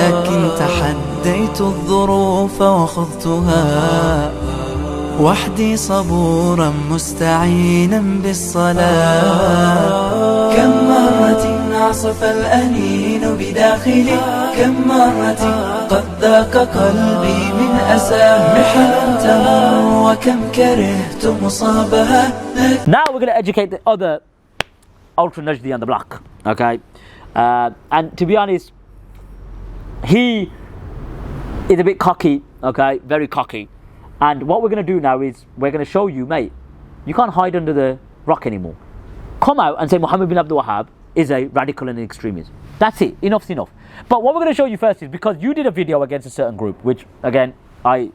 لكن تحديت الظروف وخضتها وحدي صبورا مستعينا بالصلاة. كم مرة عصف الأنين بداخلي، كم مرة قد ذاق قلبي من أسى محن تمر، وكم كرهت مصابها. Now we're going to educate the other ultra Najdi on the block, okay? And to be honest, he is a bit cocky, okay? Very cocky. And what we're going to do now is we're going to show you, mate, you can't hide under the rock anymore. Come out and say Muhammad ibn Abdul Wahab is a radical and an extremist. That's it. Enough's enough. But what we're going to show you first is because you did a video against a certain group, which again, I,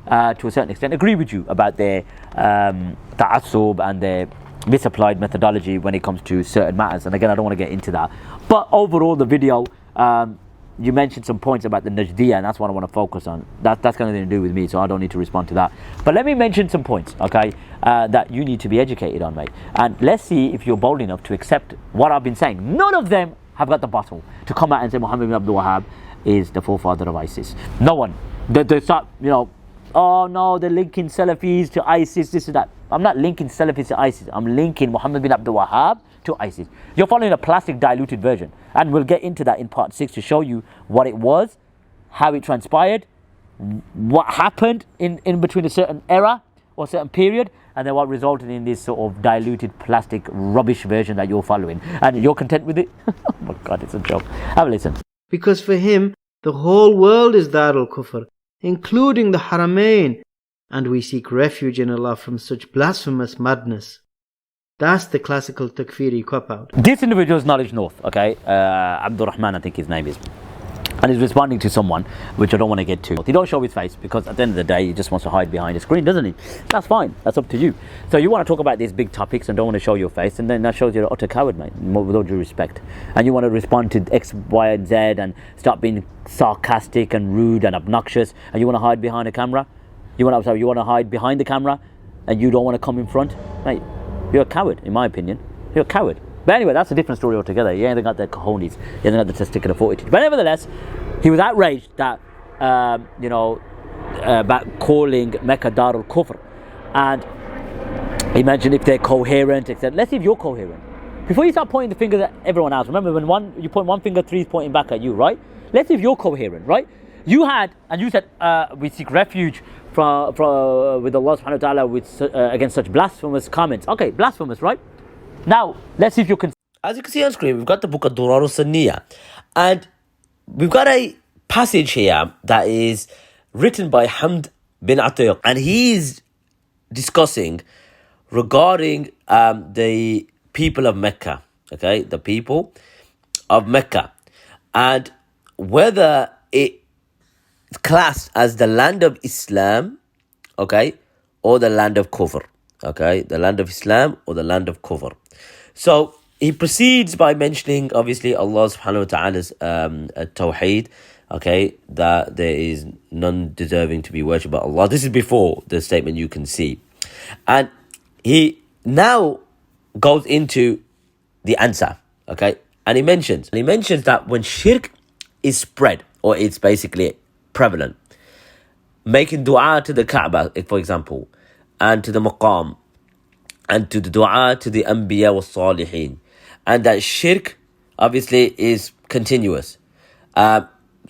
to a certain extent, agree with you about their ta'assub and their misapplied methodology when it comes to certain matters. And again, I don't want to get into that. But overall, the video, you mentioned some points about the Najdiya, and that's what I want to focus on. That's got nothing to do with me, so I don't need to respond to that. But let me mention some points, okay, that you need to be educated on, mate. And let's see if you're bold enough to accept what I've been saying. None of them have got the bottle to come out and say Muhammad ibn Abdul Wahab is the forefather of ISIS. No one. They start, you know, oh no, they're linking Salafis to ISIS, this and that. I'm not linking Salafis to ISIS. I'm linking Muhammad ibn Abdul Wahab to ISIS. You're following a plastic diluted version, and we'll get into that in part 6 to show you what it was, how it transpired, what happened in between a certain era or certain period, and then what resulted in this sort of diluted plastic rubbish version that you're following. And you're content with it? Oh my God, it's a joke. Have a listen. Because for him, the whole world is Darul Kufr, including the Haramain, and we seek refuge in Allah from such blasphemous madness. That's the classical Takfeeri cop-out. This individual's knowledge north, okay? Abdul Rahman, I think his name is. And he's responding to someone, which I don't want to get to. He don't show his face because at the end of the day, he just wants to hide behind a screen, doesn't he? That's fine. That's up to you. So you want to talk about these big topics and don't want to show your face, and then that shows you're an utter coward, mate, with all due respect. And you want to respond to X, Y, and Z and stop being sarcastic and rude and obnoxious, and you want to hide behind a camera? You want to hide behind the camera and you don't want to come in front? Mate, you're a coward, in my opinion. You're a coward. But anyway, that's a different story altogether. He ain't got the cojones. He hasn't got the testicular fortitude. But nevertheless, he was outraged that, about calling Mecca Darul Kufr. And he mentioned if they're coherent, etc. Let's see if you're coherent. Before you start pointing the fingers at everyone else, remember when you point one finger, three is pointing back at you, right? Let's see if you're coherent, right? You said, we seek refuge with Allah subhanahu wa ta'ala against such blasphemous comments. Okay, blasphemous, right? Now, let's see if you can. As you can see on screen, we've got the book of Durar al-Sunniyah. And we've got a passage here that is written by Hamd bin Atiq. And he's discussing regarding the people of Mecca. Okay, the people of Mecca. And whether it's classed as the land of Islam, okay, or the land of Kufr. Okay, the land of Islam or the land of Kufr. So he proceeds by mentioning, obviously, Allah subhanahu wa ta'ala's tawheed, okay, that there is none deserving to be worshipped but Allah. This is before the statement you can see. And he now goes into the answer, okay, and he mentions that when shirk is spread, or it's basically prevalent, making dua to the Kaaba, for example, and to the maqam, and to the dua to the anbiya wa salihin, and that shirk obviously is continuous,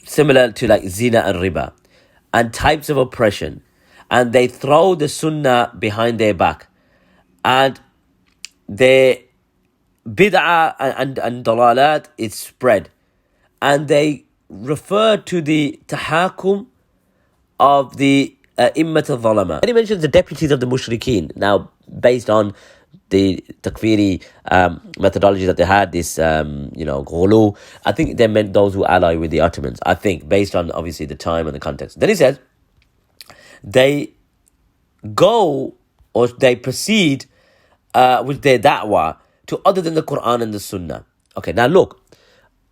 similar to like zina and riba, and types of oppression, and they throw the sunnah behind their back, and their bid'ah and dalalat is spread, and they refer to the tahakum of the immat al-zalama. And he mentions the deputies of the mushrikeen. Now, based on the Takfeeri methodology that they had, this, ghulu, I think they meant those who ally with the Ottomans, I think, based on, obviously, the time and the context. Then he says, they go, or they proceed with their da'wah to other than the Quran and the Sunnah. Okay, now look,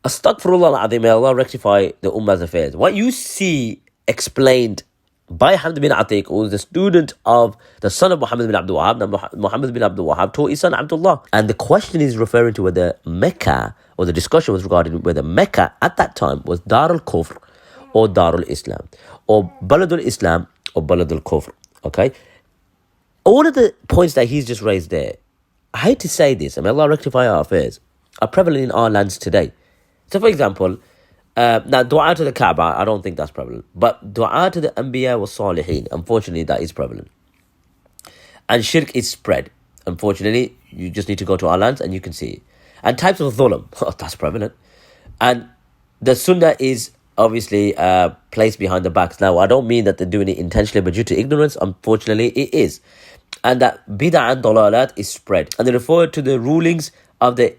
astaghfirullah al-azim, may Allah rectify the Ummah's affairs. What you see explained by Hamd bin Atiq, who was the student of the son of Muhammad ibn Abdul Wahab. Now, Muhammad ibn Abdul Wahab taught his son Abdullah. And the question is referring to whether Mecca, or the discussion was regarding whether Mecca at that time was Dar al-Kufr or Darul Islam, or Baladul Islam or Baladul Kufr. Okay? All of the points that he's just raised there, I hate to say this, and may Allah rectify our affairs, are prevalent in our lands today. So for example, now dua to the Kaaba, I don't think that's prevalent. But dua to the Anbiya wa Salihin, unfortunately that is prevalent. And shirk is spread. Unfortunately, you just need to go to our lands and you can see it. And types of dhulam, that's prevalent. And the sunnah is obviously placed behind the backs. Now, I don't mean that they're doing it intentionally, but due to ignorance, unfortunately, it is. And that bid'ah and dalalat is spread. And they refer to the rulings of the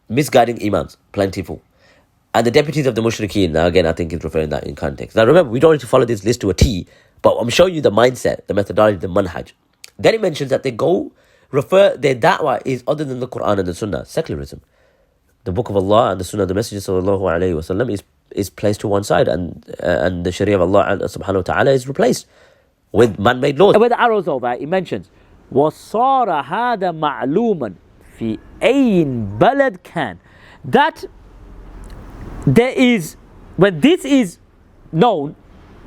misguiding imams, plentiful. And the deputies of the mushrikeen, now again, I think he's referring that in context. Now remember, we don't need to follow this list to a T, but I'm showing you the mindset, the methodology, the manhaj. Then it mentions that their da'wah is other than the Quran and the Sunnah, secularism. The Book of Allah and the Sunnah of the Messenger sallallahu alayhi wasallam is placed to one side, and the Sharia of Allah subhanahu wa ta'ala is replaced with man-made laws. Where the arrow's over, it mentions وَصَارَ هَذَا مَعْلُومًا فِي أَيٍّ بَلَدْ كَانَ. That there is, when this is known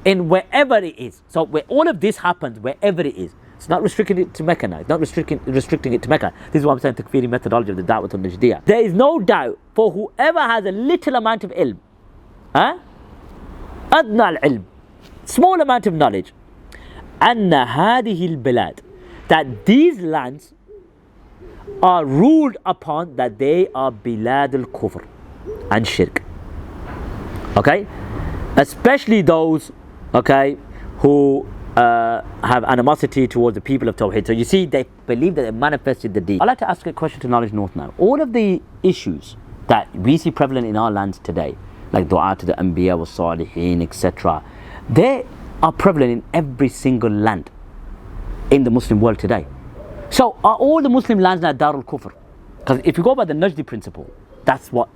in wherever it is. So where all of this happens, wherever it is. It's not restricting it to Mecca now. It's not restricting it to Mecca. This is what I'm saying, Takfeeri methodology of the Da'wah al-Najdiyah. There is no doubt for whoever has a little amount of ilm, أدنى العلم, small amount of knowledge, أن هذه البلاد, that these lands are ruled upon that they are bilad al-kufr and shirk. Okay? Especially those, okay, who have animosity towards the people of Tawheed. So you see, they believe that they manifested the deed. I'd like to ask a question to Knowledge North now. All of the issues that we see prevalent in our lands today, like dua to the Anbiya wa Salihin, etc., they are prevalent in every single land in the Muslim world today. So are all the Muslim lands now Darul Kufr? Because if you go by the Najdi principle, that's what,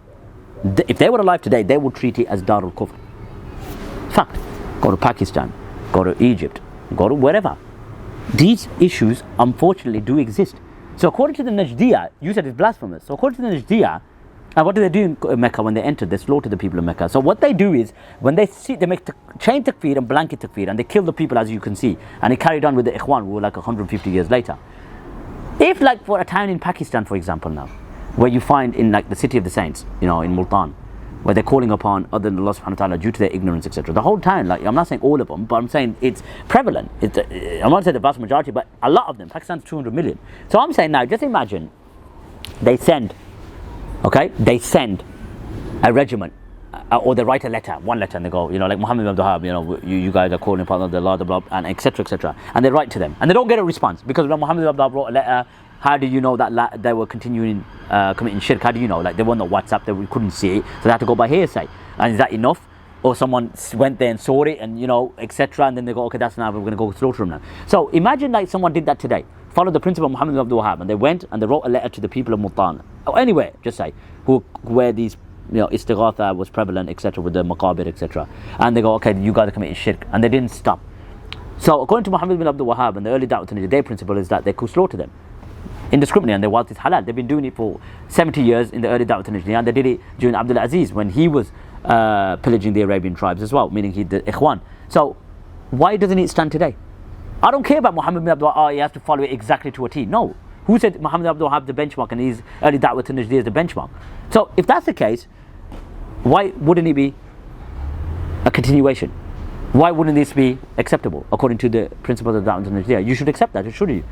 if they were alive today, they would treat it as Darul Kufr. Fact. Go to Pakistan, go to Egypt, go to wherever. These issues, unfortunately, do exist. So according to the Najdiyah, you said it's blasphemous. So according to the Najdiyah, and what do they do in Mecca when they enter? They slaughter the people of Mecca. So what they do is, when they see, they make chain takfir and blanket takfir, and they kill the people, as you can see. And it carried on with the Ikhwan, who were like 150 years later. If like for a town in Pakistan, for example now, where you find in like the city of the saints, in Multan, where they're calling upon other than Allah subhanahu wa ta'ala due to their ignorance, etc. The whole town, like, I'm not saying all of them, but I'm saying it's prevalent. I'm not saying the vast majority, but a lot of them. Pakistan's 200 million. So I'm saying now, just imagine they send a regiment, or they write a letter, one letter, and they go, like Muhammad ibn Abdul Wahab, you guys are calling upon the Lord, blah, and etc., etc. And they write to them, and they don't get a response, because when Muhammad ibn Abdul Wahab wrote a letter, how do you know that they were continuing committing shirk? How do you know? Like, they weren't on WhatsApp, we couldn't see it, so they had to go by hearsay. And is that enough? Or someone went there and saw it, and etc., and then they go, okay, that's now, we're going to go slaughter them now. So imagine like someone did that today, followed the principle of Muhammad ibn Abdul Wahab, and they went and they wrote a letter to the people of Multan, or anywhere, just say, where these istighatha was prevalent, etc., with the maqabir, etc., and they go, okay, you guys are committing shirk, and they didn't stop. So according to Muhammad ibn Abdul Wahab and the early Da'wah al-Najdiyah, their principle is that they could slaughter them indiscriminately, and their wealth is halal. They've been doing it for 70 years in the early Da'wah al-Najdiyah, and they did it during Abdul Aziz when he was pillaging the Arabian tribes as well, meaning the Ikhwan. So why doesn't it stand today? I don't care about Muhammad ibn Abdul Wahab, he has to follow it exactly to a T. No. Who said Muhammad ibn Abdul Wahab the benchmark and his early Da'wah al-Najdiyah is the benchmark? So if that's the case, why wouldn't it be a continuation? Why wouldn't this be acceptable according to the principles of Da'wah al-Najdiyah? You should accept that, shouldn't you?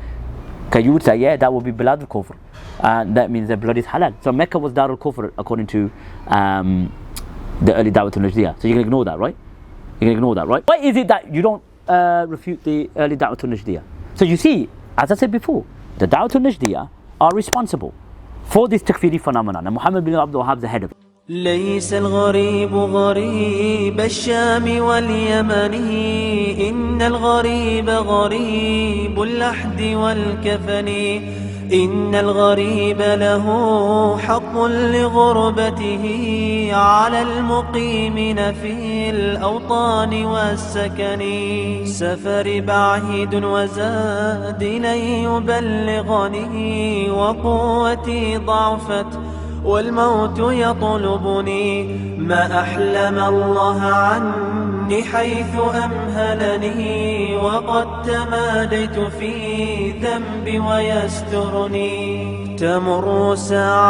Okay, you would say, yeah, that would be Bilad al-Kufr, and that means their blood is halal. So Mecca was Dar al-Kufr according to the early Da'wah al-Najdiyah. So you can ignore that, right? You can ignore that, right? Why is it that you don't refute the early Da'wah al-Najdiyah? So you see, as I said before, the Da'wah al-Najdiyah are responsible for this takfiri phenomenon, and Muhammad ibn Abdul Wahab is the head of it. ليس الغريب غريب الشام واليمن إن الغريب غريب اللحد والكفن إن الغريب له حق لغربته على المقيمين في الأوطان والسكن سفر بعيد وزاد لن يبلغني وقوتي ضعفت والموت يطلبني ما أحلم الله عني عني حيث أمهلني، وقد تماديت في ذنبي ويسترني. تمر ساعة